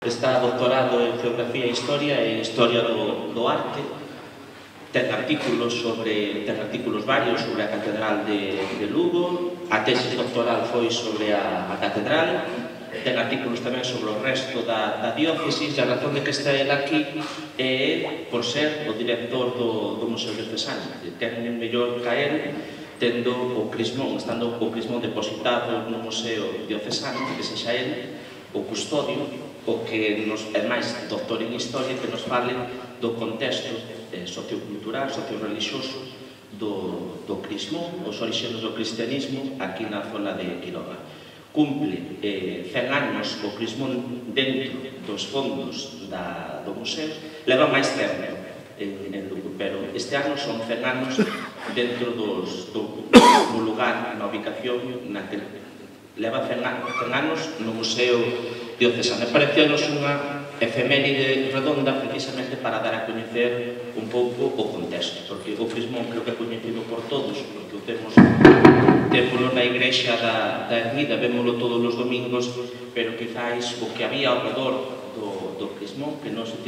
Está doctorado en Geografía e Historia e Historia do Arte. Ten artículos varios sobre a Catedral de Lugo. A tesis doctoral foi sobre a Catedral. Ten artículos tamén sobre o resto da diócesis. E a razón de que está ele aquí é por ser o director do Museo Diocesano. Ten mellor que ele, tendo o crismón, estando o crismón depositado no Museo Diocesano, que sexa ele o custodio, o que é máis doctor en Historia, que nos fale do contexto sociocultural, sociorreligioso do crismón, os orixenes do cristianismo aquí na zona de Quiroga. Cumple 100 anos o crismón dentro dos fondos do museo, leva máis tempo en Lugo, pero este ano son 100 anos dentro do lugar, na ubicación na que leva 100 anos no Museo Diocesano. Pareceu-nos unha efeméride redonda precisamente para dar a coñecer un pouco o contexto, porque o crismón creo que é coñecido por todos, porque o temos na igrexa da Ermida, vémolo todos os domingos, pero quizáis o que había ao redor do crismón, que non se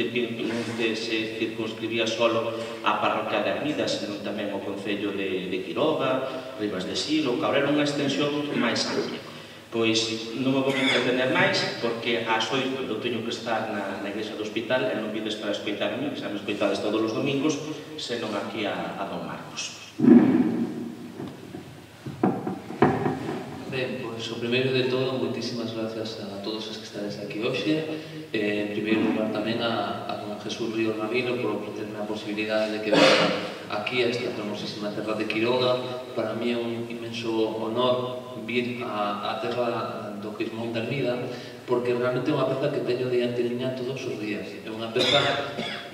circunscribía solo á parroquia da Ermida, senón tamén o concello de Quiroga, Ribas de Sil, o Cabrera, unha extensión máis ampla. Pois non me vou entretener máis, porque ás 8 eu teño que estar na igrexa do hospital e non vides para escoitarme, que xa me escoitades todos os domingos, senón aquí a Don Marcos. Ben, pois o primeiro de todo, moitísimas gracias a todos os que estades aquí hoxe. En primeiro lugar tamén a Don Jesús Ríos Ramiro por ofrecerme a posibilidade de que venga aquí a esta famosísima terra de Quiroga. Para mí é un inmenso honor vir a terra do crismón de Ermida, porque realmente é unha peza que teño diante liña todos os días. É unha peza,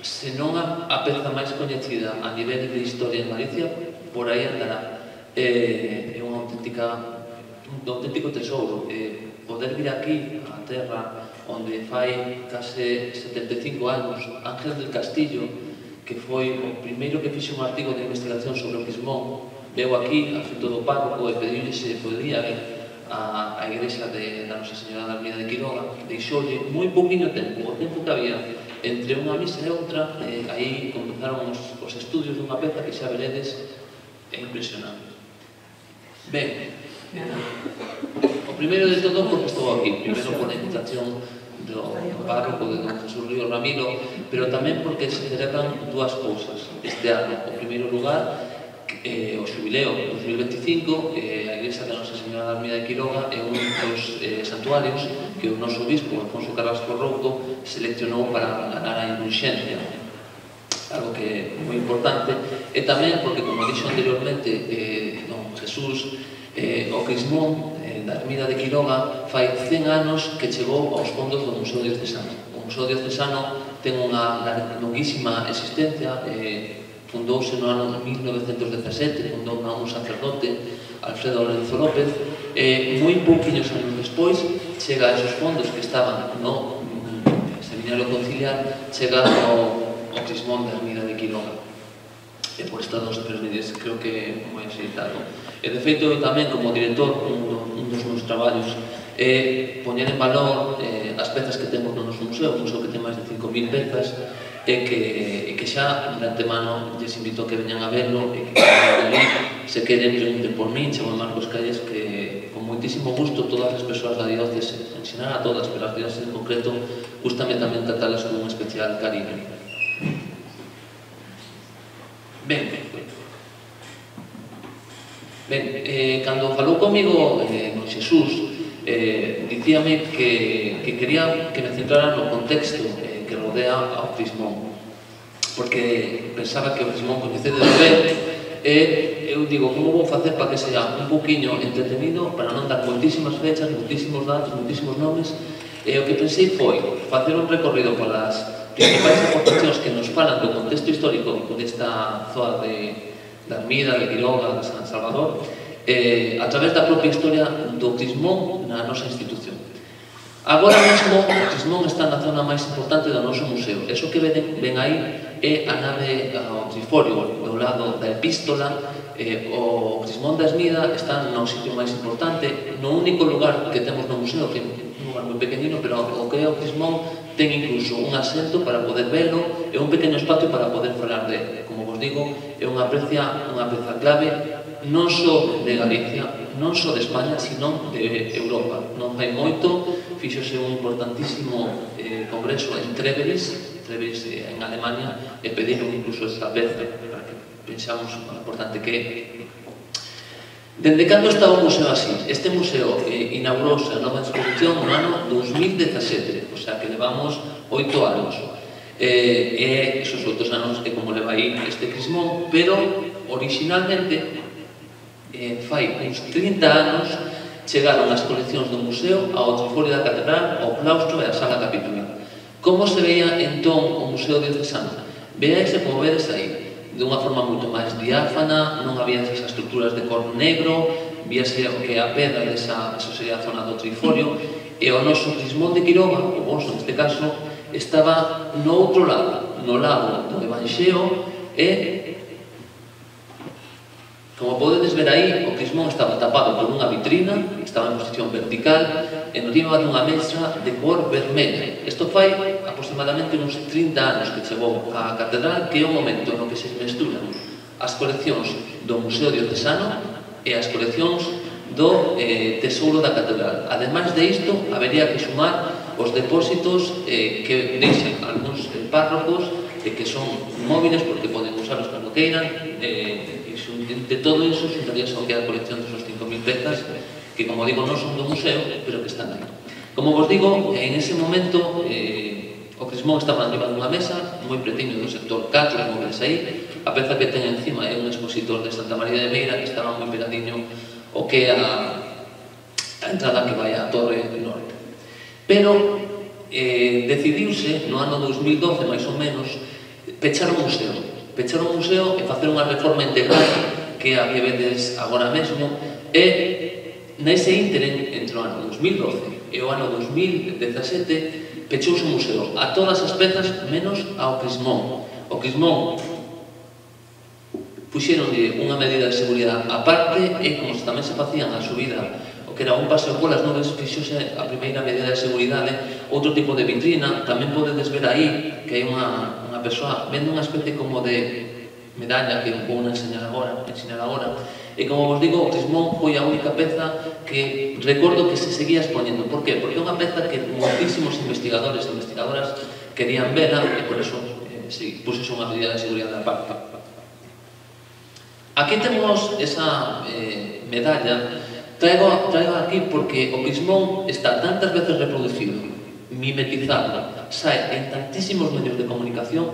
se non a peza máis coñecida a nivel de historia en Galicia, por aí andará. É un auténtico tesouro. Poder vir aquí a terra onde fai case 75 anos Ángel del Castillo, que foi o primeiro que fixe un artigo de investigación sobre o crismón, veu aquí, a feito do párroco, e pediulle se podría ir á igrexa da Nosa Señora da Ermida de Quiroga. Deixoulle moi pouquinho tempo, o tempo que había entre unha misa e outra, aí comenzaron os estudios dunha peza que xa veredes é impresionante. Ben, o primeiro de todo porque estou aquí, primeiro por a invitación do párroco de Don Jesús Ríos Ramiro, pero tamén porque se celebran dúas cousas este ano. O primeiro lugar, o xubileo 2025, a igrexa da Nosa Señora da Ermida de Quiroga é un dos santuarios que o noso obispo, Alfonso Carrasco Routo, seleccionou para ganar a indulxencia, algo que é moi importante. E tamén porque, como dixo anteriormente Don Jesús, o crismón da Ermida de Quiroga fai 100 anos que chegou aos fondos do Museo Diocesano. O Museo Diocesano ten unha longuísima existencia, fundouse no ano 1917, fundou un sacerdote, Alfredo Lorenzo López, e moi pouquiños anos despois chega a esos fondos que estaban no Seminario Conciliar, chega o crismón da Ermida de Quiroga. E por estas dos efemérides creo que é moi axeitado. E de feito, eu tamén, como director, un dos meus traballos é poñer en valor as pezas que temos no noso museo, un museo que ten máis de 5.000 pezas, e que xa de antemano lles invito a que veñan a verlo, e que ali, se queren, pregunten por min, chamo Marcos Calles, que con moitísimo gusto todas as persoas da diócese, ensinar a todas, pero as dióceses en concreto, gustame tamén tratalas con un especial cariño. Ben, cando falou comigo con Xesús, dicíame que quería que me centrara no contexto que rodea ao crismón, porque pensaba que o crismón coñecede ben, e eu digo, como vou facer para que sea un poquinho entretenido, para non dar moitísimas fechas, moitísimos datos, moitísimos nomes, e o que pensei foi facer un recorrido polas principais aportacións que nos falan do contexto histórico desta zoa da Ermida, de Quiroga, de San Salvador, a través da propia historia do crismón na nosa institución. Agora mesmo, o crismón está na zona máis importante do noso museo. Eso que ven aí é a nave ao triforio, ao lado da epístola, o Crismón da Esmida está no sitio máis importante, no único lugar que temos no museo, que é un lugar moi pequenino, pero o que é o Crismón ten incluso un asento para poder velo e un pequeno espacio para poder falar dele. Como vos digo, é unha peza clave non só de Galicia, non só de España, sino de Europa. Non fai moito, fixose un importantísimo congreso en Treveris en Alemania, e pediron incluso esta peza para que pensamos o importante que é. Dende cando está o museo así? Este museo inaugurouse a nova exposición no ano 2017, o sea que levamos 8 anos. E esos 8 anos é como leva aí este Crismón, pero originalmente fai uns 30 anos chegaron as coleccións do museo ao triforio da catedral, ao claustro e á sala capitular. Como se veía entón o Museo Diocesano? Veáise como vedes aí, dunha forma moito máis diáfana, non había esas estruturas de cor negro, víase o que é a pedra desa, eso sería a zona do triforio, e o noso Crismón de Quiroga, o voso neste caso, estaba no outro lado, no lado do Evanxeo, e como podedes ver aí, o Crismón estaba tapado por unha vitrina, estaba en posición vertical, e no riba dunha mesa de cor vermella. Isto fai aproximadamente uns 30 anos que chegou á catedral, que é o momento no que se mesturan as coleccións do Museo Diocesano e as coleccións do Tesouro da Catedral. Ademais de isto, habería que sumar os depósitos que deixan algúns párrocos que son móviles porque poden usarlos cando queiran, de todo iso xuntaría só que a colección de esos 5.000 pezas que, como digo, non son do museo, pero que están aí. Como vos digo, en ese momento o Crismón estaba arriba dunha mesa moi pretiño do sector 4, como vedes aí. A peza que ten encima é un expositor de Santa María de Meira que estaba moi pegadiño o que é a entrada que vai á Torre Norte. Pero decidiuse no ano 2012, máis ou menos, pechar o museo e facer unha reforma integral que a que vedes agora mesmo, e nese íntere, entre o ano 2012 e o ano 2017, pechouse o museo a todas as pezas menos ao Crismón. O Crismón puxeronlle unha medida de seguridade aparte e como tamén se facían a subida o que era un paseo polas nubes, fixose a primeira medida de seguridade, outro tipo de vitrina. Tamén podedes ver aí que hai unha persoa vendo unha especie como de medalla que vou ensinar agora, e como vos digo, o Crismón foi a única peza que recordo que se seguía exponendo. Por qué? Porque é unha peza que moitísimos investigadores e investigadoras querían vela e por eso puxose unha medida de seguridade aparte. Aquí temos esa medalla. Traigo aquí porque o Crismón está tantas veces reproducido, mimetizado, sae en tantísimos medios de comunicación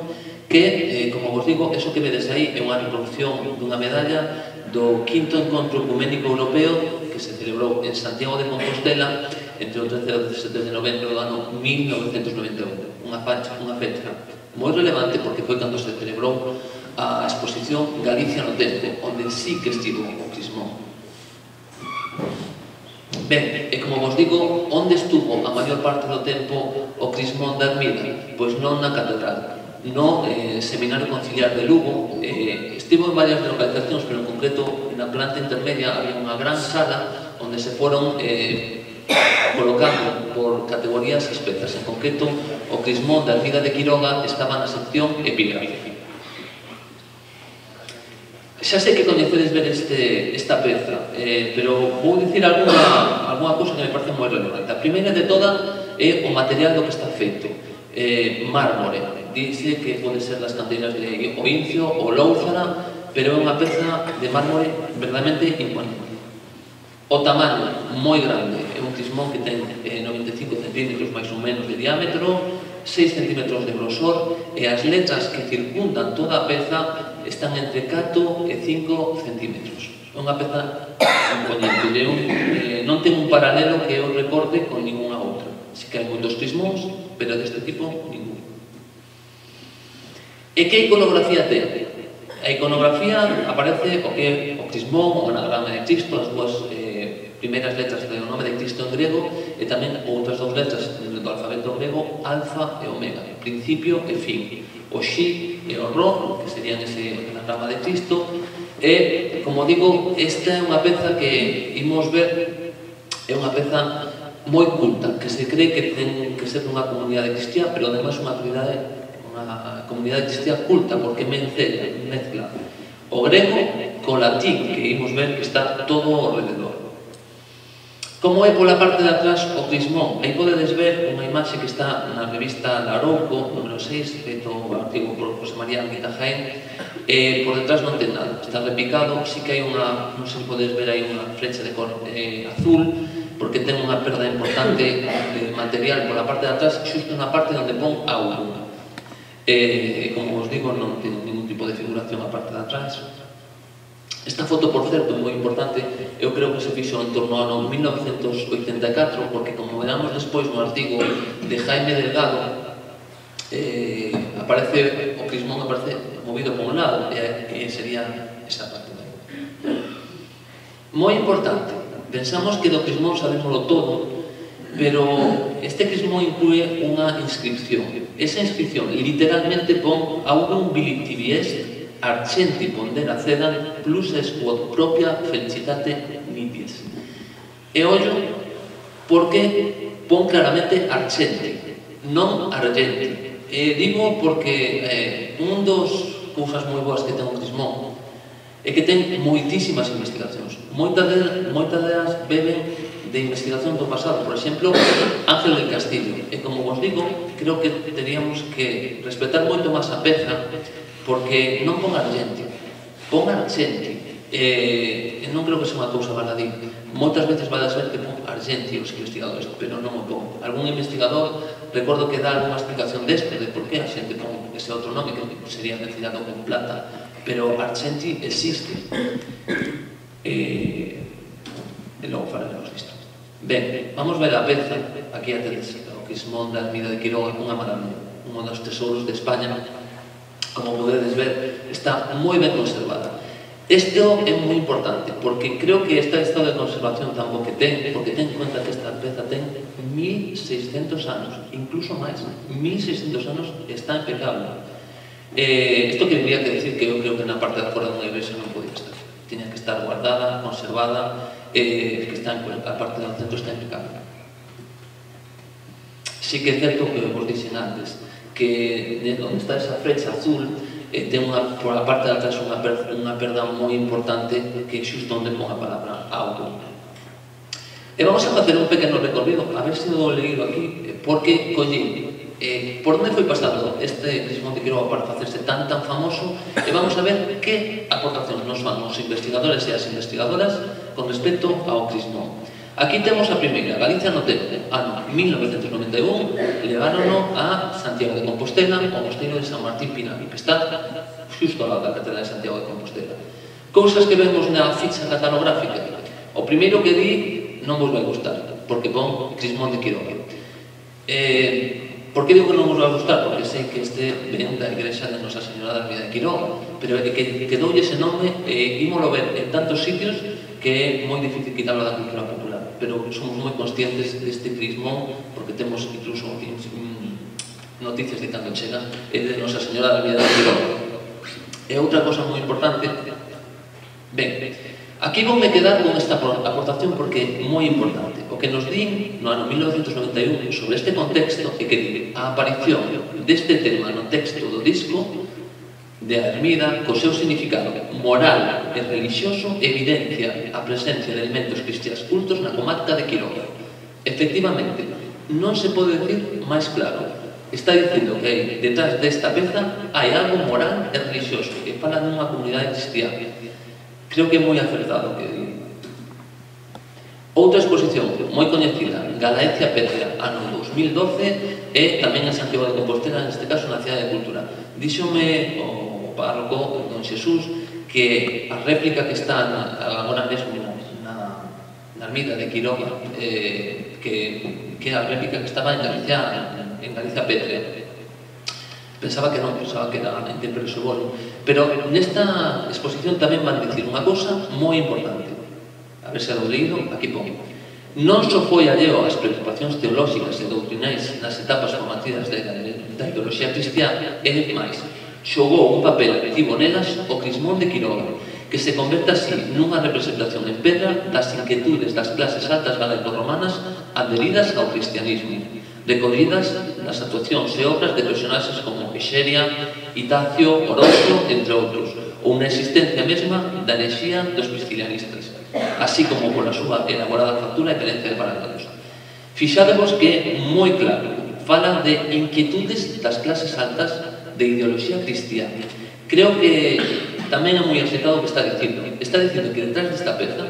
que, como vos digo, eso que vedes aí é unha reproducción dunha medalla do 5º Encontro Ecuménico Europeo que se celebrou en Santiago de Compostela entre o 13 e o 17 de novembro do ano 1998. Unha fecha moi relevante porque foi cando se celebrou a exposición Galicia no Tempo, onde sí que estivo o Crismón. Ben, e como vos digo, onde estuvo a maior parte do tempo o Crismón da Esmida? Pois non na catedral, no Seminario Conciliar de Lugo. Estivo en varias localizacións, pero en concreto na planta intermedia había unha gran sala onde se foron colocando por categorías as pezas. En concreto, o Crismón da Esmida de Quiroga estaba na sección epígrafe. Xa sei que coñecedes ver esta peza, pero vou dicir algunha cousa que me parece moi relevante. A primeira de toda é o material do que está feito. Mármore. Dice que pode ser das canteiras de Oincio ou Lóuzara, pero é unha peza de mármore verdadeiramente imponente. O tamaño, moi grande. É un Crismón que ten 95 centímetros máis ou menos de diámetro, 6 centímetros de grosor, e as letras que circundan toda a peza están entre 4 e 5 centímetros. É unha peza imponente. Non ten un paralelo que eu recorde con ninguna outra. Si que hai moitos Crismóns, pero deste tipo, ningún. E que iconografía ten? A iconografía aparece o que é o Crismón, o anagrama de Cristo, as dúas primeiras letras do nome de Cristo en grego, e tamén outras dous letras do alfabeto grego, alfa e omega, principio e fin. O xi e o ro, que serían ese anagrama de Cristo, E, como digo, esta é unha peza que imos ver, é unha peza moi culta, que se cree que ten que ser unha comunidade cristiá, pero ademais unha comunidade cristiá culta, porque mezcla o grego co latín, que imos ver que está todo ao rededor. Como é pola parte de atrás o crismón? Aí podedes ver unha imaxe que está na revista Larouco, número 6, feito o artigo por José María Anguita Jaén. Por detrás non ten nada, está repicado, sí que hai unha, non sei se podes ver aí unha flecha de cor azul, porque ten unha perda importante de material pola parte de atrás, xusto na parte onde pon auga. Como vos digo, non ten ningún tipo de figuración a parte de atrás. Esta foto, por certo, é moi importante, eu creo que se fixo en torno ao ano 1984, porque, como veramos despois no artigo de Jaime Delgado, aparece o crismón movido por un lado, e sería esa parte. Moi importante, pensamos que do crismón sabémoslo todo, pero este crismón inclúe unha inscripción. Esa inscripción literalmente pon augum biliti est arcenti pondera cedan plus es quod propia felicitate nitis. E ollo, porque pon claramente arcenti, non argenti. Digo porque un dos cousas moi boas que ten o crismón é que ten moitísimas investigacións. Moitas delas beben de investigación do pasado. Por exemplo, Ángel del Castillo. E como vos digo, creo que teríamos que respetar moito máis a peza, porque non pon argenti, pon argenti. Non creo que sea unha cousa baladí. Moitas veces vai a ser que pon argenti os investigadores, pero non o pon. Algún investigador, recordo que dá alguna explicación desto, de por que a xente pon ese outro nome, que sería mezclado con plata, pero argenti existe. E logo falaremos disto. Ben, vamos ver a peza. Aquí a tedes o crismón da ermida de Quiroga, unha maravilla, un dos tesouros de España. Como podedes ver, está moi ben conservada. Isto é moi importante, porque creo que este estado de conservación tan bo que ten, porque ten en conta que esta peza ten 1600 anos, incluso máis, 1600 anos, está impecable. Isto quería decir que eu creo que na parte de fora dunha igrexa non podía estar. Tiña que estar guardada, conservada, que está a parte do centro está impecable. Sí que é certo que vos dixen antes, que onde está esa flecha azul ten por a parte de atrás unha perda moi importante, que é xusto onde pon a palabra auto. E vamos a facer un pequeno recorrido, a ver se o leído aquí, porque collín por onde foi pasado este crismón de Quiroga para facerse tan famoso, e vamos a ver que aportacións nos fan os investigadores e as investigadoras con respecto ao crismón. Aquí temos a primeira, Galicia no tempo, ano 1991, levárono a Santiago de Compostela, ao mosteiro de San Martín Pina y Pestá, xusto ao lado da Catedral de Santiago de Compostela. Cousas que vemos na ficha catalográfica. O primeiro que di non vos vai gustar, porque pon crismón de Quiroga. Por que digo que non vos vai gustar? Porque sei que este ven da igrexa de Nosa Señora da Ermida de Quiroga, pero é que quedoulle ese nome e ímolo ver en tantos sitios que é moi difícil quitarlo da cultura popular, pero somos moi conscientes deste crismón, porque temos incluso noticias de cando chega de Nosa Señora da Ermida de Quiroga. E outra cosa moi importante, ben, aquí vou me quedar con esta aportación porque é moi importante. O que nos din no ano 1991 sobre este contexto é que dice a aparición deste tema no texto do disco de a ermida co seu significado moral e religioso evidencia a presencia de elementos cristiás cultos na comarca de Quiroga. Efectivamente, non se pode decir máis claro. Está dicindo que detrás desta peza hai algo moral e religioso que fala dunha comunidade cristiana. Creo que é moi acertado que digo. Outra exposición moi coñecida, Galaecia Pétrea, ano 2012, e tamén en Santiago de Compostela, neste caso na Cidade de Cultura. Díxome o párroco don Xesús que a réplica que está agora mesmo na ermida de Quiroga, que é a réplica que estaba en Galicia Pétrea. Pensaba que non, pensaba que era en Templo Soborno. Pero nesta exposición tamén van dicir unha cousa moi importante. A ver se do leído, aquí pon. Non só foi alleo ás preocupacións teolóxicas e doutrinais nas etapas formativas da ideoloxía cristiá, e máis, xogou un papel activo nelas o crismón de Quiroga, que se converta así nunha representación en pedra das inquietudes das clases altas galaico-romanas adheridas ao cristianismo, recollidas nas actuacións e obras de personaxes como Exeria, Itacio, Orosio, entre outros, ou na existencia mesma da herexía dos priscilianistas, así como pola súa elaborada factura e carencia de paralelos. Fixadevos que é moi claro, falan de inquietudes das clases altas de ideoloxía cristiana. Creo que tamén é moi acertado o que está dicindo. Está dicindo que detrás desta peza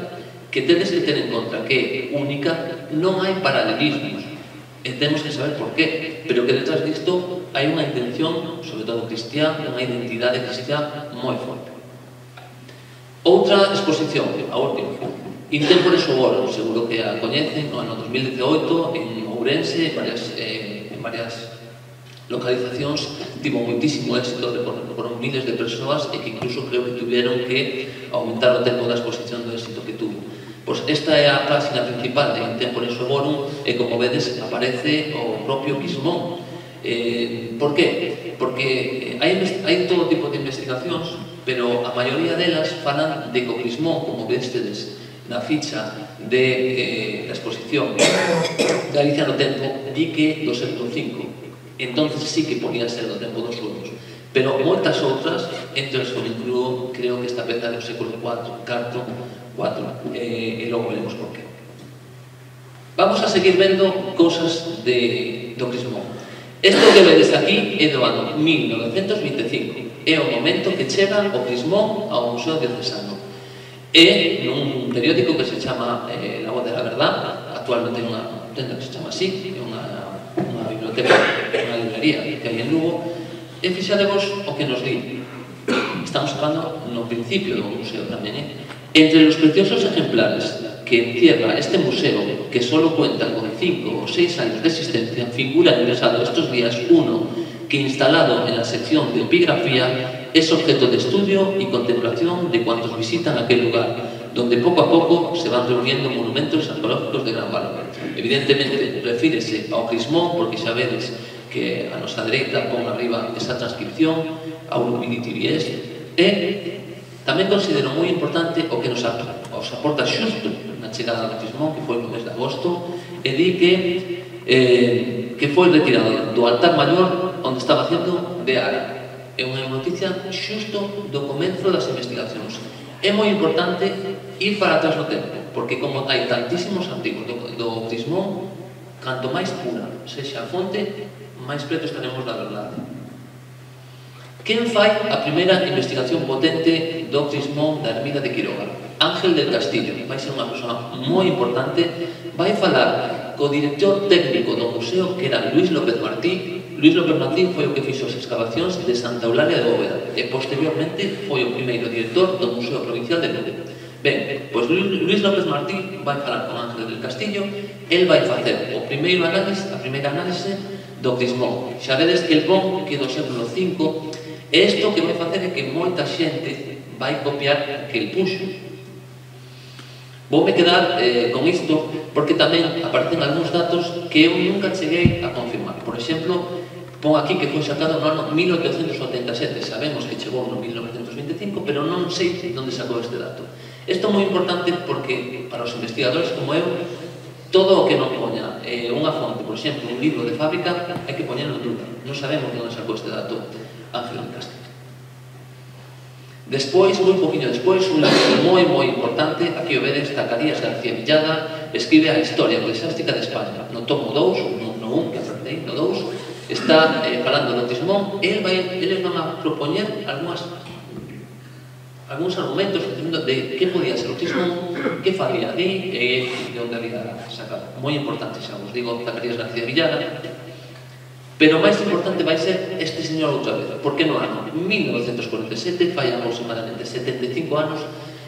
que tedes que ter en conta que é única, non hai paralelismos. E temos que saber por qué, pero que detrás disto hai unha intención, sobre todo cristiana, unha identidade cristiana moi forte. Outra exposición, a última, Intempore Suorum, seguro que a coñecen, no ano 2018, en Ourense, en varias localizacións, tivo moitísimo éxito, foron miles de persoas e que incluso creo que tuvieron que aumentar o tempo da exposición do éxito que tuvo. Pois esta é a página principal de Intempore Suorum e, como vedes, aparece o propio Quismón. Por qué? Porque hai todo tipo de investigacións, pero a maioría delas falan de que o Quismón, como vedes na ficha da exposición Galicia no tempo, di que do século V. Entonces sí que podía ser do tempo dos sueños, pero moitas outras, entre os que incluo, creo que esta peza do século IV, e logo veremos por qué. Vamos a seguir vendo cousas do Quismón. Isto que vedes aquí é do ano 1925, é o momento que chega o Quismón ao Museo Diocesano. É nun periódico que se chama La Voz de la Verdad, actualmente é unha tenda que se chama así, é unha biblioteca, unha librería que hai en Lugo, e fixadevos o que nos di. Estamos falando no principio do museo tamén, Entre los preciosos ejemplares que encierra este museo, que solo cuenta con 5 o 6 años de existencia, figura ingresado estos días uno que, instalado en la sección de epigrafía, es objeto de estudio y contemplación de cuantos visitan aquel lugar, donde poco a poco se van reuniendo monumentos arqueológicos de gran valor. Evidentemente, refírese ao Quismón, porque xa vedes que a nosa dereita pon arriba esa transcripción, ao Luminiti Vies, e tamén considero moi importante o que nos aporta xusto na chegada do Quismón, que foi no mes de agosto, e di que foi retirado do altar maior onde estaba facendo de área. É unha noticia xusto do comenzo das investigacións. É moi importante ir para atrás no tempo, porque como hai tantísimos artigos do Quismón, canto máis pura sexa a fonte, máis preto estaremos da verdade. Quen fai a primeira investigación potente do Quismón da ermida de Quiroga? Ángel del Castillo, vai ser unha persoa moi importante, vai falar co director técnico do museo, que era Luis López Martí. Luis López Martí foi o que fixo as excavacións de Santa Eulalia de Bóveda e posteriormente foi o primeiro director do Museo Provincial de Lugo. Ben, pois Luis López Martí vai falar con Ángel del Castillo, el vai facer a primeira análise do Quismón. Xa vedes que el pon que do século V, e isto que vai facer é que moita xente vai copiar que el puxo. Voume quedar con isto porque tamén aparecen algúns datos que eu nunca cheguei a confirmar. Por exemplo, pon aquí que foi sacado no ano 1887. Sabemos que chegou no 1925, pero non sei onde sacou este dato. Isto é moi importante porque para os investigadores como eu, todo o que non poña unha fonte, por exemplo, un libro de fábrica, hai que poñerlo en duda. Non sabemos onde sacou este dato Ángel del Castillo. Despois, moi poquinho despois, un libro moi importante, aquí o vedes, Zacarías García Villada, escribe a Historia Eclesiástica de España. No tomo 2, no 1, que aprendei, no 2, está falando do Quismón, eles van a propoñer algúns argumentos de que podía ser o Quismón, que faría ali e de onde había sacado. Moi importante, xa vos digo, Zacarías García Villada. Pero o máis importante vai ser este señor outra vez, porque no ano 1947, fai aproximadamente 75 anos,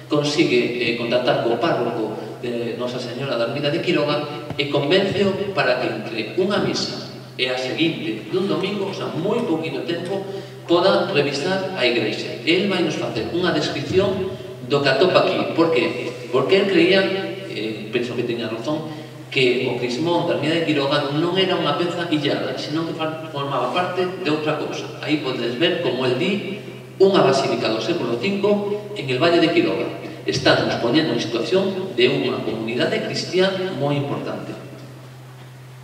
consigue contactar co párroco de Nosa Señora da Ermida de Quiroga e convenceo para que entre unha misa e a seguinte dun domingo, o sea, moi poquito tempo, poda revisar a igrexa. El vai nos facer unha descripción do que atopa aquí. Por qué? Porque el creía, penso que teña razón, que o Quismón da Ermida de Quiroga non era unha peza illada, senón que formaba parte de outra cousa. Aí podedes ver como el di unha basílica do século V en el Valle de Quiroga. Estamos poñendo en situación de unha comunidade cristiana moi importante.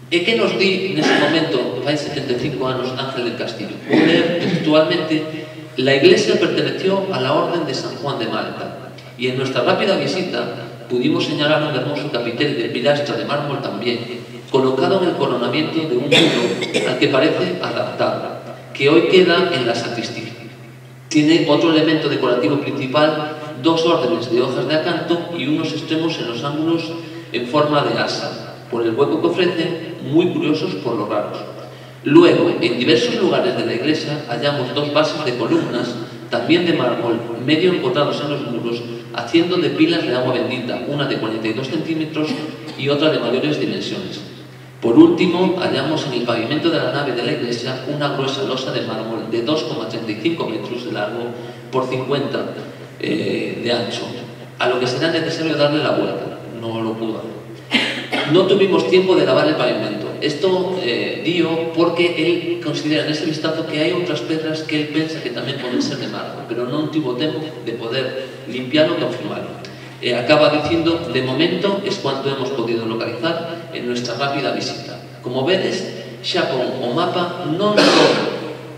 E que nos di nese momento, fai 75 anos, Ángel del Castillo? Vou ler textualmente: la iglesia perteneció a la Orden de San Juan de Malta, y en nuestra rápida visita pudimos señalar un hermoso capitel de pilastra de mármol también, colocado en el coronamiento de un muro al que parece adaptado, que hoy queda en la sacristía. Tiene otro elemento decorativo principal, dos órdenes de hojas de acanto y unos extremos en los ángulos en forma de asa, por el hueco que ofrecen, muy curiosos por lo raros. Luego, en diversos lugares de la iglesia hallamos dos bases de columnas, también de mármol, medio empotrados en los muros, haciendo de pilas de agua bendita, una de 42 centímetros y otra de mayores dimensiones. Por último, hallamos en el pavimento de la nave de la iglesia una gruesa losa de mármol de 2,35 metros de largo por 50 de ancho, a lo que será necesario darle la vuelta. No lo pudo hacer. No tuvimos tiempo de lavar el pavimento. Esto dio porque él considera en ese vistazo que hay otras pedras que él piensa que tamén poden ser de mármol, pero non tuvo tempo de poder limpiarlo e confirmarlo. Acaba dicindo: de momento es cuanto hemos podido localizar en nuestra rápida visita. Como vedes, xa pon o mapa non só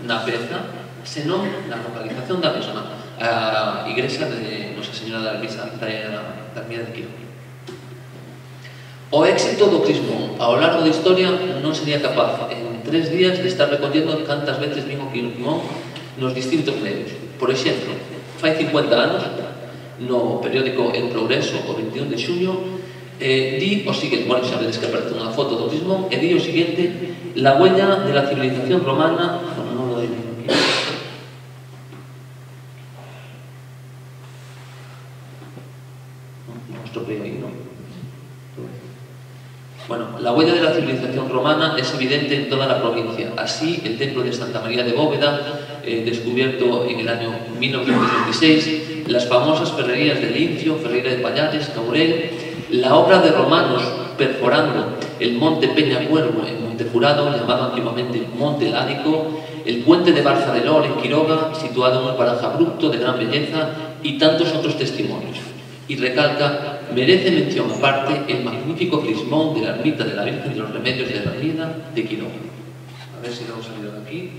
na peza, senón na localización da mesma, a igrexa de Nosa Señora da Ermida de Quiroga. O éxito do Crismón ao largo da historia non sería capaz en 3 días de estar recollendo cantas veces vin o Crismón nos distintos medios. Por exemplo, fai 50 anos, no periódico El Progreso, o 21 de xuño, di o seguinte, bueno, xa vedes que aparece unha foto do Crismón, e di o seguinte: la huella de la civilización romana, non lo doy aquí, non estropeo aí, non? Bueno, la huella de la civilización romana es evidente en toda la provincia. Así, el templo de Santa María de Bóveda, descubierto en el año 1926, las famosas ferrerías de Lincio, Ferreira de Pallares, Caurel, la obra de romanos perforando el monte Peñacuervo en Montefurado, llamado antiguamente Monte Ládico, el puente de Barza de Lor en Quiroga, situado en un paraje abrupto de gran belleza, y tantos otros testimonios. Y recalca: merece mención aparte el magnífico crismón de la ermita de la Virgen de los Remedios de la Ermida de Quiroga. A ver si lo hemos salido de aquí.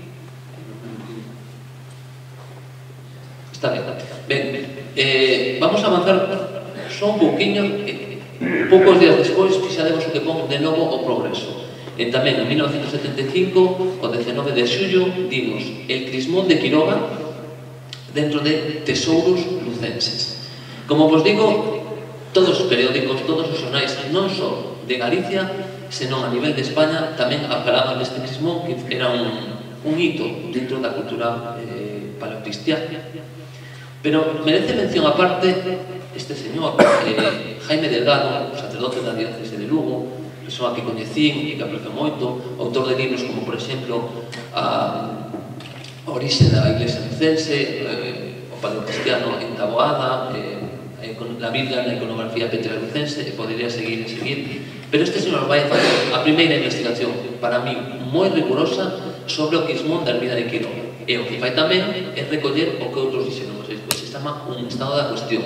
Está bien. Ben, vamos a avanzar só un pouquiño. Poucos días despois fixaremos o que pon de novo o Progreso. E tamén en 1975, o 19 de xullo, dimos el crismón de Quiroga dentro de Tesouros Lucenses. Como vos digo, todos os periódicos, todos os xornais, non só de Galicia, senón a nivel de España, tamén falaban deste crismón, que era un hito dentro da cultura paleocristiana. Pero merece mención aparte este señor, Jaime Delgado, sacerdote da diócese de Lugo, persoa que coñecín e que aprecio moito, autor de libros como, por exemplo, a orixe da Iglesia lucense, o paleocristiano en Taboada, la Biblia na iconografía petralucense, e podería seguir e seguir. Pero este señor vai facer a primeira investigación, para mí moi rigurosa, sobre o crismón da Ermida de Quiroga. E o que fai tamén é recoller o que outros dixeron, pois se chama un estado da cuestión.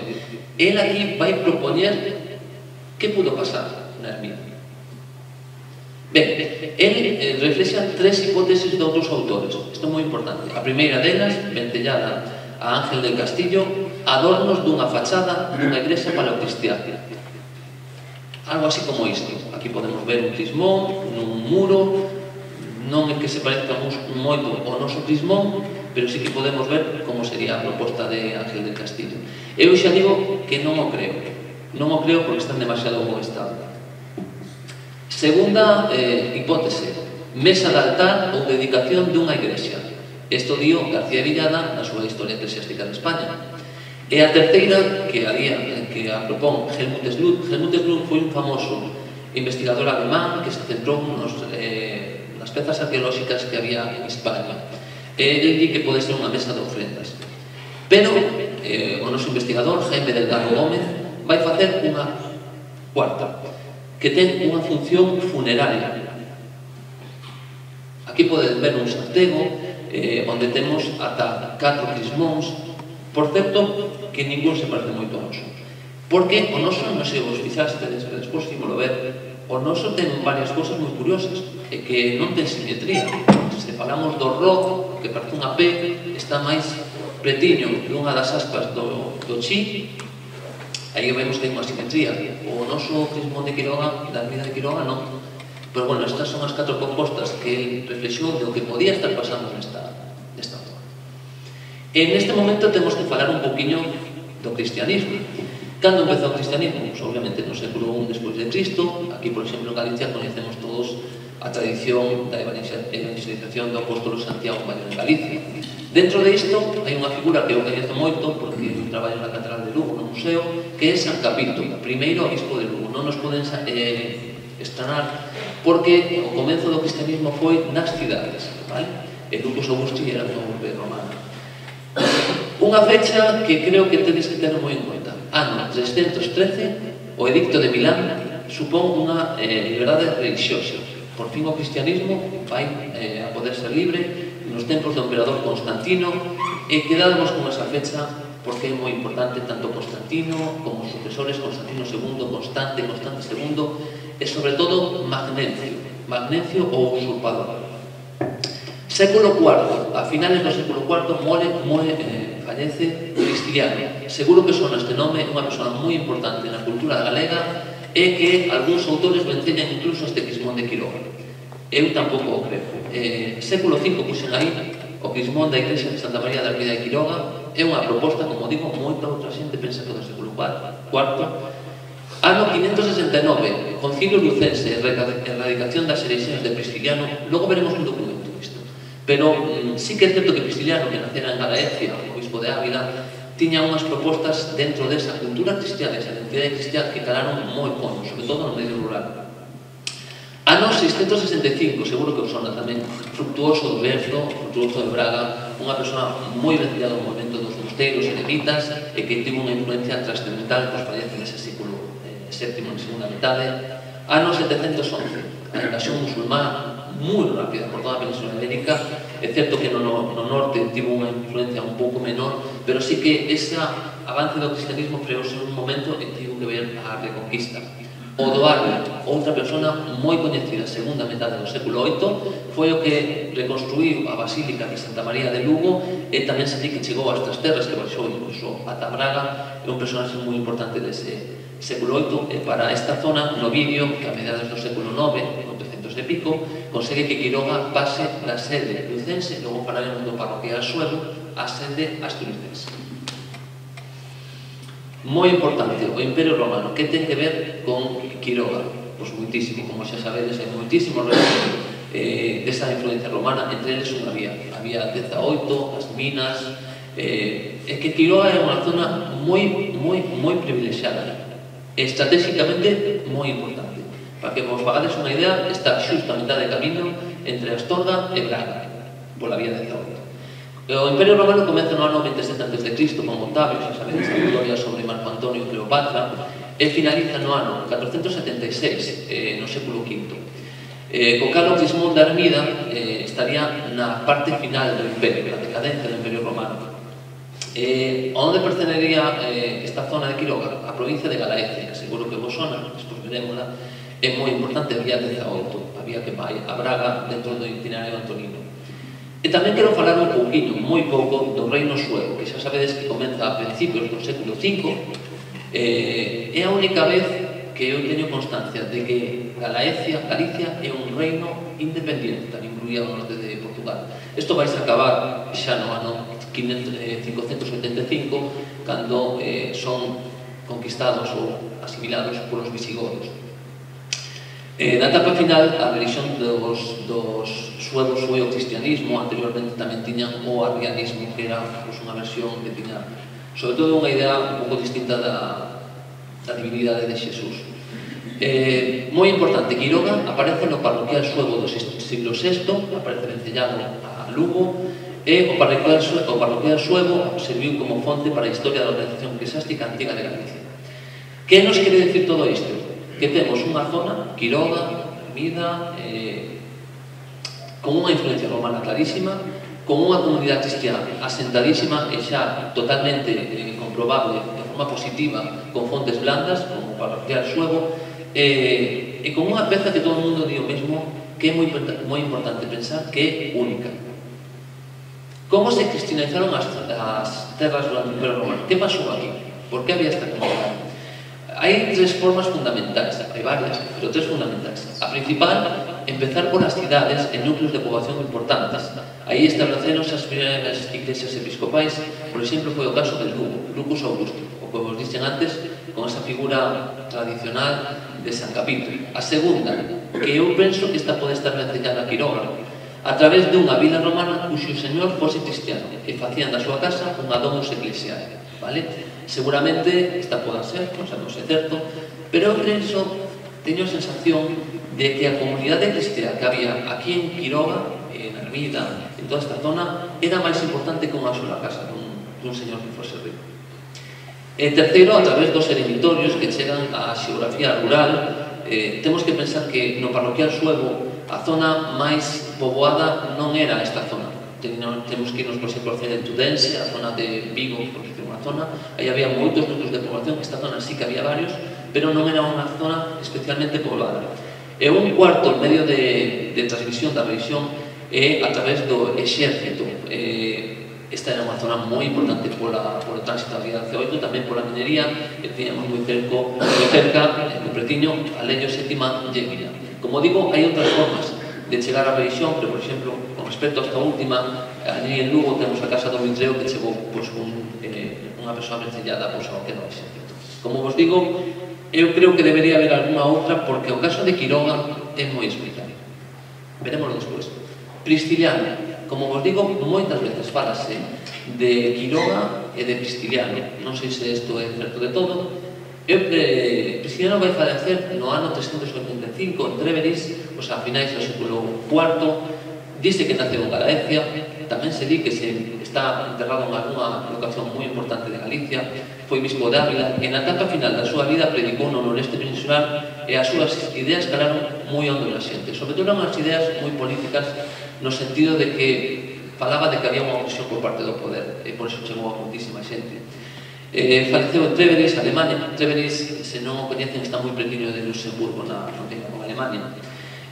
El aquí vai propoñer que pudo pasar na Ermida. Ben, el reflexa 3 hipótesis de outros autores. Isto é moi importante. A primeira delas, vencellada a Ángel del Castillo, adornos dunha fachada dunha igrexa paleocristiana. Algo así como isto. Aquí podemos ver un crismón nun muro, non é que se parezca moito ao noso crismón, pero sí que podemos ver como sería a proposta de Ángel del Castillo. Eu xa digo que non o creo. Non o creo porque está en demasiado bon estado. Segunda hipótese: mesa de altar ou dedicación dunha igrexa. Isto dio García Villada na súa Historia Eclesiástica de España. E a terceira, que a propón Helmut Schluth. Helmut Schluth foi un famoso investigador alemán que se centrou nas pezas arqueolóxicas que había en España. Ele di que pode ser unha mesa de ofrendas. Pero o noso investigador, Jaime Delgado Gómez, vai facer unha cuarta, que ten unha función funeraria. Aquí podes ver un sartego onde temos ata 4 crismóns, por certo, que ningún se parece moito ao noso. Porque o noso, non sei vos fixastes, despois ímolo ver, o noso ten varias cousas moi curiosas, e que non ten simetría. Se falamos do rock, que parece unha P, está máis pretiño dunha das aspas do chi, aí vemos que hai unha simetría. O noso crismón de Quiroga, da Ermida de Quiroga, non. Pero, bueno, estas son as 4 compostas que el reflexou do que podía estar pasando nesta zona. En este momento temos que falar un poquinho do cristianismo. Cando empezou o cristianismo? Pues, obviamente no século I despois de Cristo. Aquí, por exemplo, en Galicia coñecemos todos a tradición da evangelización do apóstolo Santiago Mayor en Galicia. Dentro de isto hai unha figura que eu coñezo moito porque traballo na Catedral de Lugo, no museo, que é San Capito, primeiro obispo de Lugo. Non nos poden estranar porque o comenzo do cristianismo foi nas cidades, vale? E Lucus Augusti era un urbe romano. Unha fecha que creo que tedes que ter moi en conta. Ano 313, o edicto de Milán supón unha liberdade religiosa. Por fin o cristianismo vai a poder ser libre nos tempos do emperador Constantino, e quedamos con esa fecha porque é moi importante tanto Constantino como os sucesores, Constantino II, Constante II, e sobre todo Magnencio o usurpador. Século IV, a finales do século IV fallece Cristiliano. Seguro que son este nome, unha persona moi importante na cultura galega, e que algúns autores lo enseñan incluso este crismón de Quiroga. Eu tampouco o creo. Século V puxen aí o crismón da Igrexa de Santa María da Ermida de Quiroga. É unha proposta, como digo, moita outra xente pensa que do século IV. Ano 569, Concilio Lucense, erradicación das herexías de Prisciliano. Logo veremos un documento isto. Pero sí que é certo que Prisciliano, que nacera en Galaecia, o obispo de Ávila, tiña unhas propostas dentro desa cultura cristiana e esa identidade cristiana que calaron moi fondo, sobre todo no medio rural. Ano 665, seguro que os sona tamén, Fructuoso do Berzo, Fructuoso de Braga, unha persona moi vencida do movimento dos mosteiros eremitas e que tivo unha influencia trascendental que os fallece nese século VII en segunda metade. Ano 711, a invasión musulmán moi rápida por toda a Península Ibérica. É certo que no norte tivo unha influencia un pouco menor, pero sí que ese avance do cristianismo freouse en un momento e tivo que ver a reconquista. Odoardo, outra persona moi coñecida, segunda metade do século VIII, foi o que reconstruiu a Basílica de Santa María de Lugo, e tamén se di que chegou a estas terras, que baixou incluso ata Braga. É un personaxe moi importante dese século VIII, e para esta zona, no vídeo, que a mediados do século IX, 900 e pico, consegue que Quiroga pase da sede lucense, logo falaremos do parroquial suelo, a sede asturicense. Moi importante, o Imperio Romano, que ten que ver con Quiroga? Pois moitísimo, como xa sabedes, hai moitísimos restos desa influencia romana, entre eles unha había 18, as minas, é que Quiroga é unha zona moi privilexiada, estratégicamente moi importante. Para que vos fagades unha idea, está xusto a mitad de camino entre Astorga e Braga, pola vía de Zauria. O Imperio Romano comeza no ano 27 a.C. con Octavio, xa sabedes, a historia sobre Marco Antonio e Cleopatra, e finaliza no ano 476, no século V. Co cal o crismón da Ermida estaría na parte final do Imperio, na decadencia do Imperio Romano. Onde pertenecería esta zona de Quiroga? A provincia de Galaecia, que seguro que vos sona, despois verémola. É moi importante a vía 18, a vía que vai a Braga dentro do itinerario antonino. E tamén quero falar un pouquinho, moi pouco, do reino suevo, que xa sabedes que comeza a principios do século V. É a única vez que eu teño constancia de que Galicia é un reino independiente, tan incluía o norte de Portugal. Isto vais a acabar xa no ano 575, cando son conquistados ou asimilados polos visigodos. Na etapa final, a religión dos suevos foi o cristianismo. Anteriormente tamén tiñan o arrianismo, que era unha versión que tiña, sobre todo, unha idea un pouco distinta da divinidade de Xesús. Moi importante, Quiroga aparece no parroquial suevo do siglo VI, aparece vencellado a Lugo, e o parroquial suevo serviu como fonte para a historia da organización eclesiástica antiga de Galicia. Que nos quere dicir todo isto? Que temos unha zona, Quiroga, Ermida, con unha influencia romana clarísima, con unha comunidade cristiana asentadísima e xa totalmente comprobable de forma positiva con fontes blandas, como parroquial Suevo, e con unha peza que todo o mundo di o mesmo, que é moi importante pensar que é única. Como se cristianizaron as terras durante o Imperio Romano? Que pasou aquí? Por que había esta comunidade? Hai tres formas fundamentais, hai varias, pero tres fundamentais. A principal, empezar por as cidades e núcleos de poboación importantes. Aí estableceronse as primeiras iglesias episcopais, por exemplo, foi o caso de Lugo, Lucus Augusto, o que vos dixen antes, con esa figura tradicional de San Capito. A segunda, que eu penso que esta pode estar vencellada a Quiroga, a través dunha vila romana cuxo señor fose cristiano e facían da súa casa unha domus eclesial, vale? Seguramente esta poda ser, non sabemos se é certo, pero eu penso, teño a sensación de que a comunidade cristiana que había aquí en Quiroga, en Armida, en toda esta zona, era máis importante que unha sola casa dun señor que fose rico. E terceiro, a través dos eremitorios que chegan á xeografía rural, temos que pensar que no parroquial Suevo a zona máis poboada non era esta zona. Temos que irnos, por exemplo, a zona de Tudense, a zona de Vigo, por exemplo, unha zona, aí había moitos núcleos de población, esta zona sí que había varios, pero non era unha zona especialmente poblada. E un cuarto medio de transmisión da religión é a través do exército. Esta era unha zona moi importante polo tránsito da vida 18, tamén pola minería, e tiñamos moi cerca, moi pretiño, a Leño Sétima Lleguina. Como digo, hai outras formas de chegar á religión, pero, por exemplo, con respecto a esta última, ali en Lugo temos a Casa do Mitreo que chegou con unha persoa vencellada ao que era o exército. Como vos digo, eu creo que debería haber alguna outra, porque o caso de Quiroga é moi especial. Verémoslo despois. Pristiliano, como vos digo, moitas veces falase de Quiroga e de Pristiliano. Non sei se isto é certo de todo. Pristiliano vai falecer no ano 385 en Treveris, a finais do século IV. Dice que naceu en Galaecia, tamén se di que está enterrado en alguna locación moi importante de Galicia, foi bispo de Ávila, e na etapa final da súa vida predicou no noreste peninsular e as súas ideas calaron moi hondo na xente. Sobre todo eran unhas ideas moi políticas no sentido de que falaba de que había unha opresión por parte do poder e por iso chegou a moitísima xente. Faleceu en Treveris, Alemania. Treveris, se non o coñecen, está moi pretiño de Luxemburgo, na fronteira con Alemania.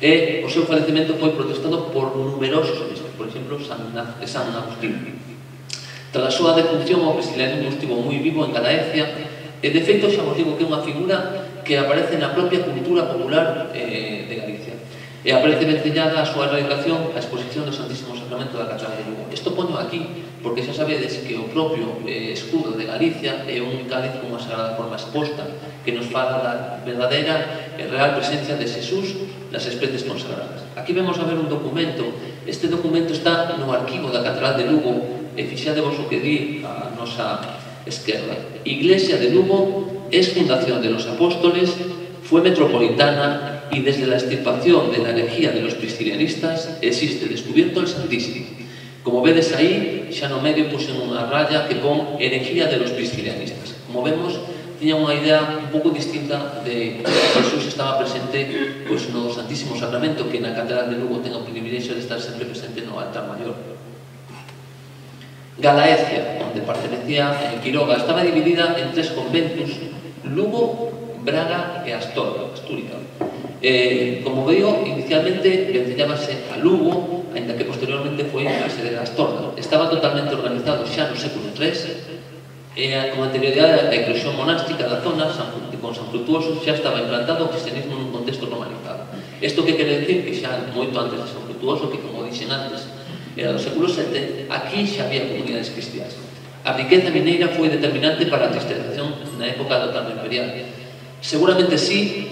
E o seu falecemento foi protestado por numerosos obispos, por exemplo, San Agustín. Tras a súa defunción, o pristilianismo estivo moi vivo en Galaecia, e de feito xa vos digo que é unha figura que aparece na propia cultura popular de Galicia. E aparece vencellada a súa erradicación a exposición do Santísimo Sacramento da Catedral de Lugo. Isto poño aquí porque xa sabedes que o propio escudo de Galicia é un cáliz con unha sagrada forma exposta que nos fala da verdadeira e real presencia de Xesús nas especies consagradas. Aquí vemos a ver un documento. Este documento está no arquivo da Catedral de Lugo e fixadevos o que di a nosa esquerda. Iglesia de Lugo es fundación de los apóstoles, fue metropolitana y desde la extirpación de la herejía de los pristilianistas existe descubierto el Santísimo. Como vedes aí, xa no medio pusen unha raya que pon herejía de los pristilianistas. Como vemos, tiña unha idea un pouco distinta de que Jesús estaba presente no Santísimo Sacramento, que na Catedral de Lugo ten o privilexio de estar sempre presente no altar maior. Galaecia, onde pertenecía Quiroga, estaba dividida en tres conventos: Lugo, Braga e Astúrica. Como digo, inicialmente vencellábase a Lugo, ainda que posteriormente foi a sede de Astorga. Estaba totalmente organizado xa no século III, e con anterioridade a eclosión monástica da zona, con San Frutuoso, xa estaba implantado o cristianismo nun contexto romanizado. Isto que quere decir que xa moito antes de San Frutuoso, que como dixen antes, era do século VII, aquí xa había comunidades cristianas. A riqueza mineira foi determinante para a cristianización na época do Tardo Imperial. Seguramente sí,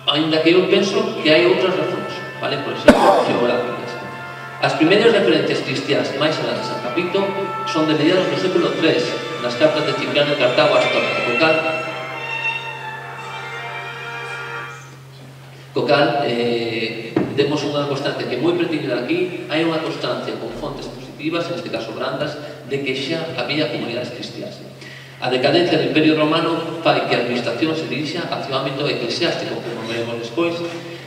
ainda que eu penso que hai outras razóns, vale? Por exemplo, geográficas. As primeiras referencias cristianas máis alá de San Capito son de mediados do século III, nas cartas de Cipriano de Cartago a Astorga, co cal temos unha constante que moi pretiño de aquí, hai unha constancia con fontes positivas, en este caso brandas, de que xa había comunidades cristianas. A decadencia do Imperio Romano fai que a administración se dirixa hacia o ámbito eclesiástico, como veremos despois,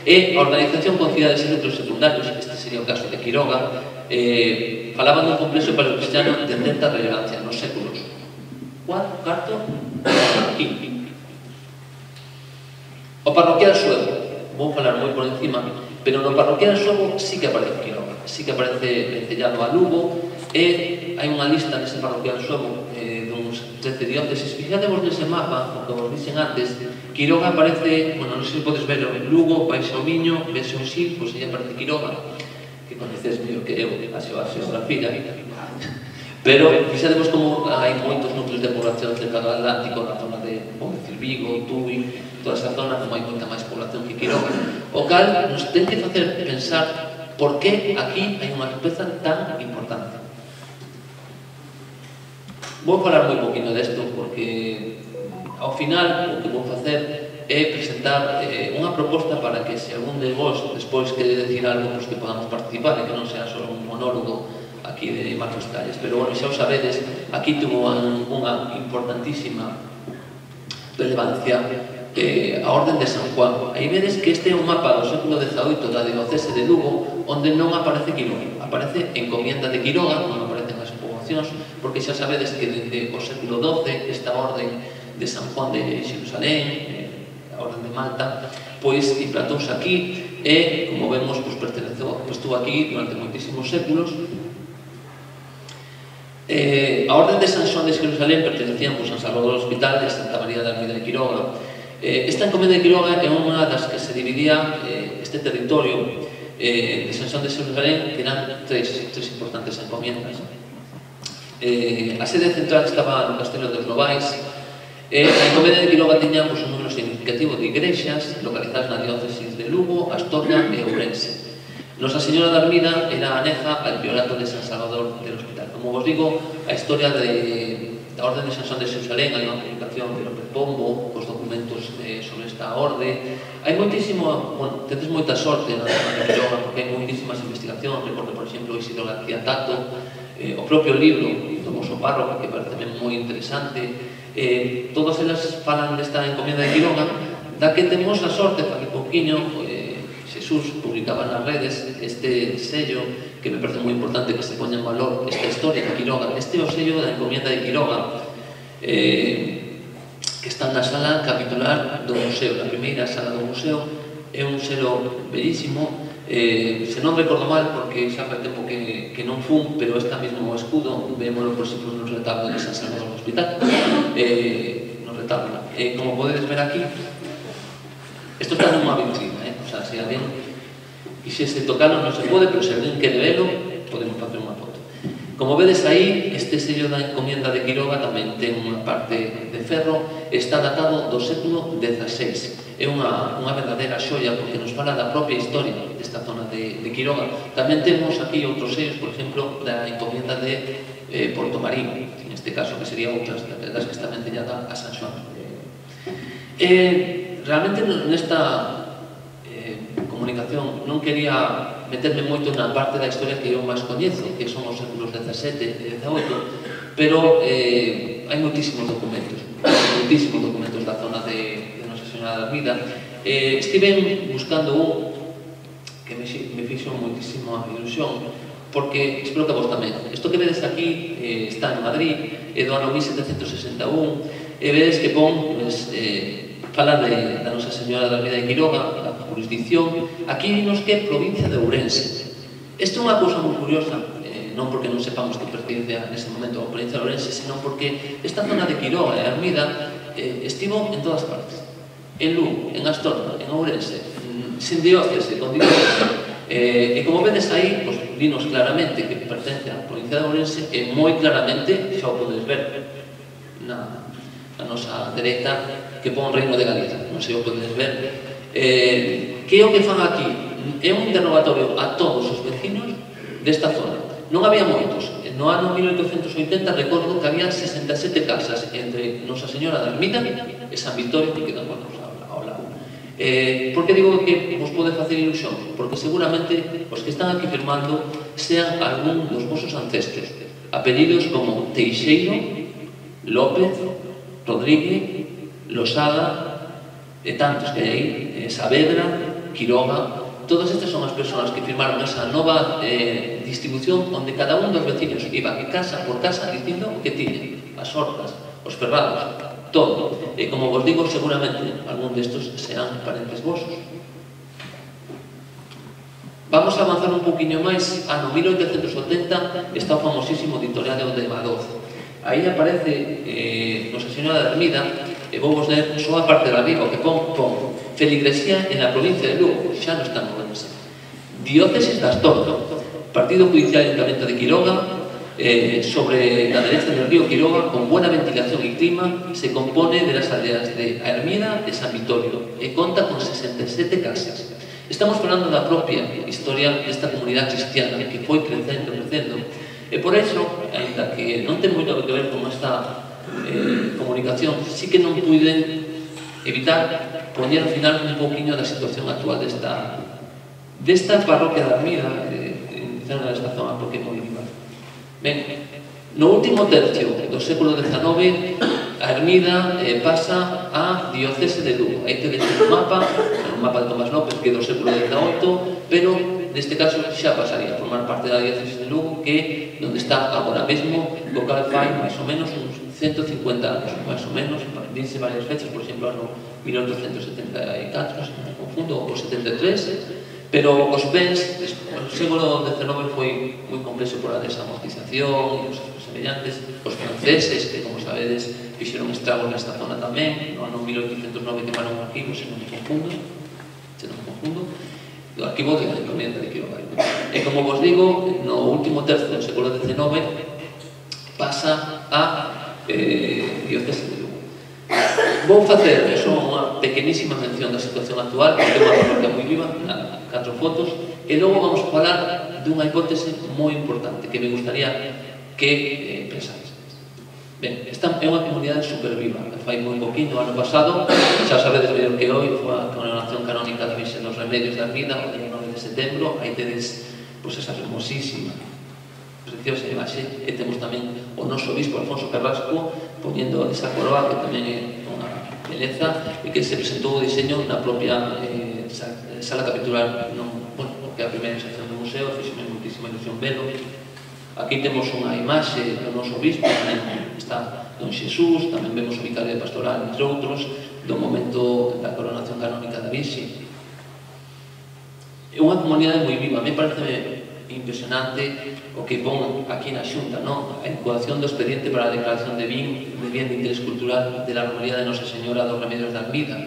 e a organización con cidades e centros secundarios, este sería o caso de Quiroga, falaban dun complexo paleocristiano de certa relevancia nos séculos IV, V, O parroquial suevo, vou falar moi por encima, pero no parroquial suevo sí que aparece Quiroga, sí que aparece vencellado a Lugo, e hai unha lista nese parroquial suevo duns 13 dióceses. Fixadevos nese mapa, o que vos dixen antes, Quiroga aparece, bueno, non sei se podes ver, Lugo, Baixo Miño, Vese o Xil, pois aí aparece Quiroga, que conoces mellor que eu, a xeografía, pero fixadevos como hai moitos núcleos de población cerca do Atlántico, na zona de, vamos decir, Vigo, Tui, toda esa zona, como hai moita máis población que Quiroga, o cal nos ten que facer pensar por que aquí hai unha peza tan importante. Vou falar moi poquinho desto porque ao final o que vou facer é presentar unha proposta para que se algún de vos despois quere decir algo que podamos participar e que non sea só un monólogo aquí de Marcos Calles, pero bueno, xa o sabedes, aquí tuvo unha importantísima relevancia a Orden de San Juan. Aí vedes que este é un mapa do século XVIII da diocese de Lugo onde non aparece Quiroga, aparece encomienda de Quiroga, non aparecen as poboacións, porque xa sabedes que desde o século XII esta Orden de San Juan de Xerusalén, a Orden de Malta, pois implantouse aquí e, como vemos, estuvo aquí durante moitísimos séculos. A Orden de San Xoán de Xerusalén pertenecían a San Salvador do Hospital e a Santa María da Ermida de Quiroga. Esta encomenda de Quiroga é unha das que se dividía este territorio de San Xoán de Xerusalén, que eran tres importantes encomiendas. A sede central estaba no Castelo dos Lobais. A encomenda de Quiroga tiña un número significativo de igrexas localizadas na diócesis de Lugo, Astorga e Ourense. Nosa Señora da Ermida era anexa al Priorato de San Salvador del Hospital. Como vos digo, a historia da Orden de San Xoán de Xerusalén, hai unha publicación de López Pombo, os documentos sobre esta orde. Hai moitísimo, bueno, tedes moita sorte na zona de Quiroga, porque hai moitísimas investigacións. Recordo, por exemplo, Isidro García Tato, o propio libro do Moso Párroco, que parece moi interesante. Todas elas falan desta encomienda de Quiroga, da que temos a sorte, fa que pouquiño, Xesús publicaba nas redes este sello, que me parece moi importante que se poña en valor esta historia de Quiroga. Este é o sello da encomienda de Quiroga, que está na sala capitular do museo, na primeira sala do museo. É un selo bellísimo, se non recordo mal, porque xa fai tempo que non fun, pero esta mesmo escudo, vémolo por exemplo no retablo de San Salvador do Hospital, no retablo. Como podedes ver aquí, isto está nunha vitrina, o sea, se alguén quixese tocarlo non se pode, pero se alguén quere velo, podemos facer unha foto. Como vedes aí, este sello da encomienda de Quiroga tamén ten unha parte de ferro, está datado do século XVI. É unha verdadeira xoia porque nos fala da propia historia desta zona de Quiroga. Tamén temos aquí outros sellos, por exemplo, da encomienda de Porto Marín, en este caso que sería outras das que está vencellada a San Xoán. Realmente nesta comunicación non quería meterme moito na parte da historia que eu máis coñezo, que son os séculos XVII e XVIII, pero hai moitísimos documentos da zona de Nosa Señora da Ermida. Estive buscando un que me fixo moitísima ilusión, porque espero que vos tamén. Isto que vedes aquí está en Madrid, é do ano 1761, e vedes que pon fala da Nosa Señora da Ermida de Quiroga, da jurisdicción. Aquí vimos que é provincia de Ourense. Isto é unha cousa moi curiosa, non porque non sepamos que pertence nese momento a provincia de Ourense, senón porque esta zona de Quiroga e a Ermida estivo en todas partes. En Lugo, en Astorga, en Ourense, sin diócese, con diócese. E como vedes aí, dinos claramente que pertence a provincia de Ourense, e moi claramente, xa o podes ver na nosa dereita, que pon Reino de Galicia, non sei o podedes ver. Que é o que fan aquí? É un interrogatorio a todos os vecinos desta zona. Non había moitos. No ano 1880 recordo que había 67 casas entre Nosa Señora da Ermida e San Victorio, que quedan ao lado. Por que digo que vos pode facer ilusión? Porque seguramente os que están aquí firmando sean algún dos vosos ancestros. Apelidos como Teixeiro, López, Rodríguez, Losada, e tantos que hai aí, Saavedra, Quiroga, todas estas son as persoas que firmaron esa nova distribución onde cada un dos vecinos iba casa por casa dicindo o que tiñen, as hortas, os ferrados, todo. E como vos digo, seguramente algún destos serán parentes vosos. Vamos a avanzar un poquinho máis. No 1870 está o famosísimo editorial de Madoz. Aí aparece Nosa Señora da Ermida, e vou vos ler só a parte de arriba, o que pon feligresía en la provincia de Lugo, xa non está movéndose. Diócesis de Astorga, Partido Judicial Ayuntamiento de Quiroga, sobre la derecha del río Quiroga, con buena ventilación y clima, se compone de las aldeas de Ermida e San Vitorio, e conta con 67 casas. Estamos falando da propia historia desta comunidade cristiana que foi crecendo, e por iso, ainda que non ten moito que ver con esta comunicación, sí que non puiden evitar poñer ao final un poquinho da situación actual desta parroquia da Ermida, desta zona, porque é moi viva. Ben, no último tercio do século XIX, a Ermida pasa a diocese de Lugo. Aí tedes un mapa de Tomás López, que é do século XVIII, pero neste caso xa pasaría a formar parte da diocese de Lugo, que é onde está agora mesmo, co cal fai máis ou menos uns 150 anos, máis ou menos, dinse varias fechas, por exemplo, ano 1874, se non me confundo, ou 73, pero os bens, o século XIX foi moi complexo por a desamortización e os semellantes, os franceses, que como sabedes, fixeron estragos nesta zona tamén, no ano 1809 quemaron un arquivo, se non me confundo, o arquivo de la encomienda de Quiroga. E como vos digo, no último tercio do século XIX pasa a diocese de Lugo. Vou facer só unha pequenísima mención da situación actual, porque é unha parroquia moi viva, 4 fotos, e logo vamos a falar dunha hipótese moi importante que me gustaría que pensades. Ben, esta é unha comunidade superviva, fai moi poquinho, ano pasado, xa sabedes mellor que hoy, foi a coronación canónica da Virxe dos Remedios da Ermida, o día 9 de setembro, aí tedes esa hermosísima, preciosa imaxe, e temos tamén o noso obispo Alfonso Carrasco poñendo esa coroa que tamén é unha beleza e que se presentou o diseño na propia sala capitular, porque é a primeira sección do museo, fixeme muitísima ilusión velo. Aquí temos unha imaxe do noso obispo, tamén está Don Xesús, tamén vemos o vicario de pastoral, entre outros, do momento da coronación canónica da Virxe. É unha comunidade moi viva, me parece impresionante o que pon aquí na Xunta, a incoación do expediente para a declaración de bien de interés cultural de la Romería de Nosa Señora dos Remedios da Ermida.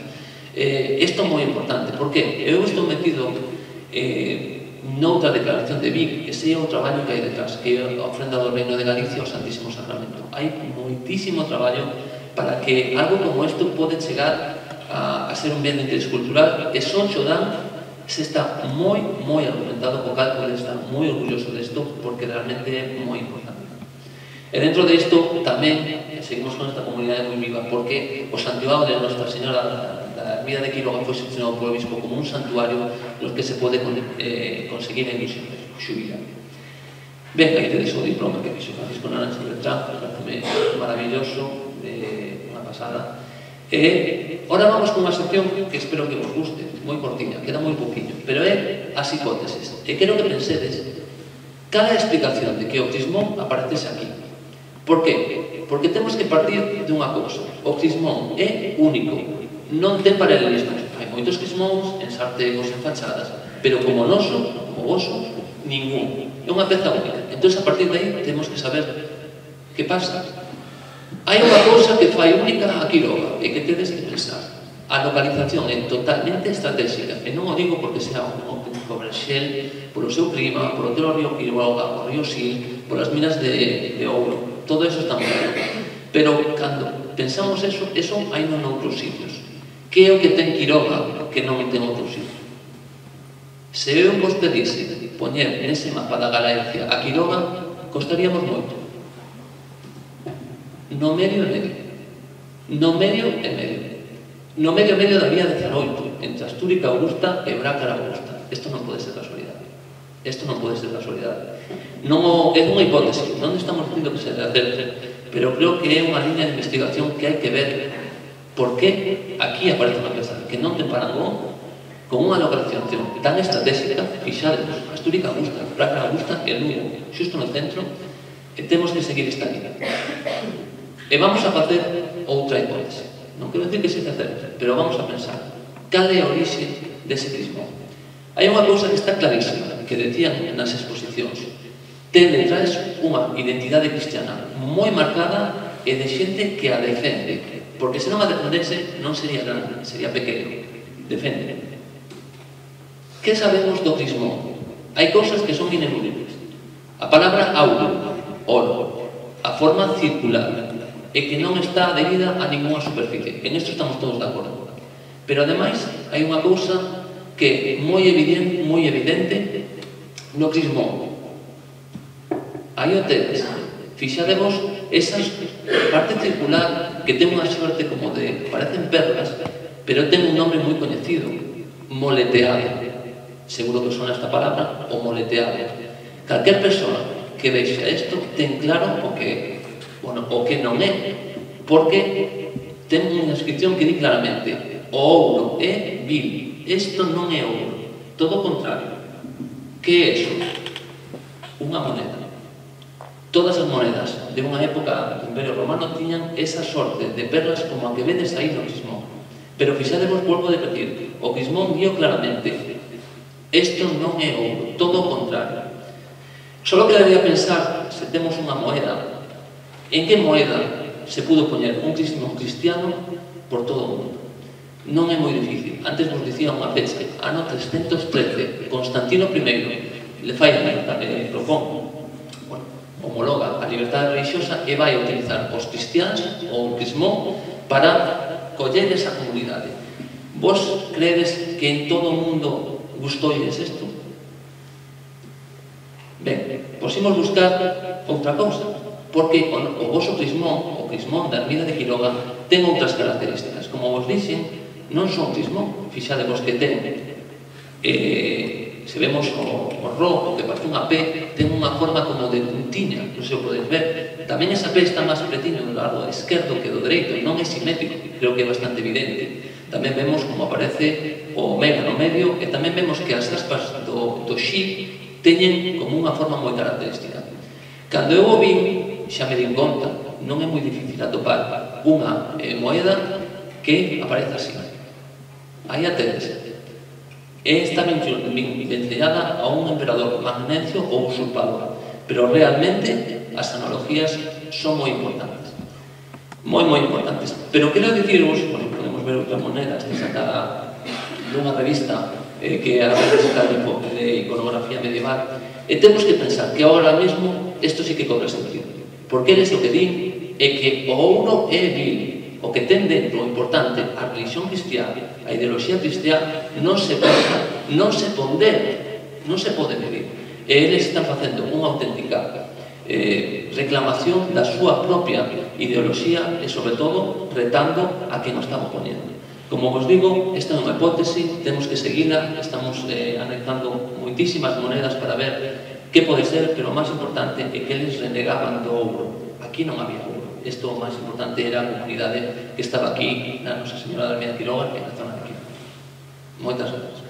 Isto é moi importante, porque eu estou metido noutra declaración de BIC, ese é o traballo que hai detrás, que é a ofrenda do Reino de Galicia ao Santísimo Sacramento. Hai moitísimo traballo para que algo como isto pode chegar a ser un bien de interés cultural, e só xo dan se está moi argumentado, o cal pode estar moi orgulloso desto, porque realmente é moi importante. E dentro disto tamén seguimos con esta comunidade moi viva, porque o santuario de Nosa Señora da Ermida de Quiroga foi seleccionado por obispo como un santuario nos que se pode conseguir en xubilar. Ben, aí tedes o diploma que fixo Francisco Naranjo de Beltrán, parece maravilloso, unha pasada. E ora vamos con unha sección que espero que vos guste, moi cortiña, queda moi poquinho, pero é as hipótesis. E quero que pensedes cada explicación de que o crismón aparecese aquí. Por que? Porque temos que partir dunha cousa. O crismón é único, non ten paralelismos. Hai moitos crismóns en sartegos, en fachadas, pero como noso, como voso, ningún. É unha peza única. Entón, a partir de aí, temos que saber que pasa. Hai unha cousa que fai única a Quiroga e que tedes que pensar. A localización é totalmente estratégica, e non o digo porque sea un auténtico verxel, polo seu clima, polo teu río Quiroga, o río Sil, polas minas de ouro, todo eso está moi claro. Pero cando pensamos eso hai non noutros sitios. Que é o que ten Quiroga que non ten outros sitios? Se eu vos pedise poñer nese mapa da Galaecia a Quiroga, costaríamos moito. No medio e medio. No medio e medio. No medio e medio da vía 18, entre Astúrica Augusta e Brácara Augusta. Isto non pode ser casualidade. Isto non pode ser casualidade. Non é unha hipótese, non estamos dicindo que se acerte, pero creo que é unha liña de investigación que hai que ver por que aquí aparece unha peza que non ten parangón, con unha localización tan estratégica, fixademos, Asturica Augusta, Praga Augusta e Lugo, xusto no centro, e temos que seguir esta línea. E vamos a facer outra hipótese. Non quero dicir que se facer, pero vamos a pensar cal é a orixe dese crismo. Hai unha cousa que está clarísima, que decían nas exposicións. Ten detrás unha identidade cristiana moi marcada e de xente que a defende, porque se non a defendese non sería grande, sería pequeno. Defende. Que sabemos do crismón? Hai cousas que son ineludibles. A palabra auro, oro, a forma circular, e que non está adherida a ninguna superficie. En isto estamos todos de acordo. Pero ademais hai unha cousa que é moi evidente no crismón. Aí o tedes. Fixadevos esa parte circular que ten unha sorte como de, parecen perlas, pero ten un nome moi coñecido, moleteado. Seguro que sona esta palabra, o moleteado. Calquer persoa que vexa isto ten claro o que non é, porque ten unha inscripción que di claramente: o ouro é vil. Isto non é ouro, todo o contrario. Que é iso? Unha moneda. Todas as monedas de unha época do Imperio Romano tiñan esa sorte de perlas como a que vedes aí no crismón. Pero fixadevos, volvo a repetir, o crismón dio claramente: isto non é ouro, todo o contrario. Só quedaría pensar, se temos unha moeda, en que moeda se pudo poñer un crismón cristiano por todo o mundo. Non é moi difícil. Antes nos dicía unha fecha, ano 313, Constantino I le fai propón, homologa a liberdade religiosa e vai utilizar os cristiáns ou o crismón para coller esa comunidade. Vos credes que en todo o mundo gustolles isto? Ben, pois imos buscar outra cousa, porque o voso crismón, o crismón da ermida de Quiroga, ten outras características. Como vos dixen, non son crismón, fixadevos que ten, se vemos o ro, o que parece unha P, ten unha forma como de puntiña, non se o podedes ver. Tamén esa P está máis pretiño do lado esquerdo que do dereito, non é simétrico, creo que é bastante evidente. Tamén vemos como aparece o omega no medio, e tamén vemos que as aspas do xi teñen como unha forma moi característica. Cando eu o vi, xa me din conta, non é moi difícil atopar unha moeda que aparece así. Aí a tedes. Está vinculada a un emperador Magnencio ou usurpador, pero realmente as analogías son moi importantes. Moi importantes. Pero quero dicirvos, podemos ver outra moneda, esta sacada dunha revista que a revista de iconografía medieval, e temos que pensar que agora mesmo isto sí que cobra sentido, porque eles o que din é que o ouro é vil. O que ten dentro o importante, a religión cristiana, a ideoloxía cristiana, non se pode medir. E eles están facendo unha auténtica reclamación da súa propia ideoloxía e, sobre todo, retando a quen o estamos ponendo. Como vos digo, esta é unha hipótese, temos que seguila, estamos analizando moitísimas monedas para ver que pode ser, pero o máis importante é que eles renegaban do ouro. Aquí non había ouro. Isto o máis importante era a comunidade que estaba aquí na Nosa Señora da Ermida de Quiroga e na zona de Quiroga. Moitas gracias.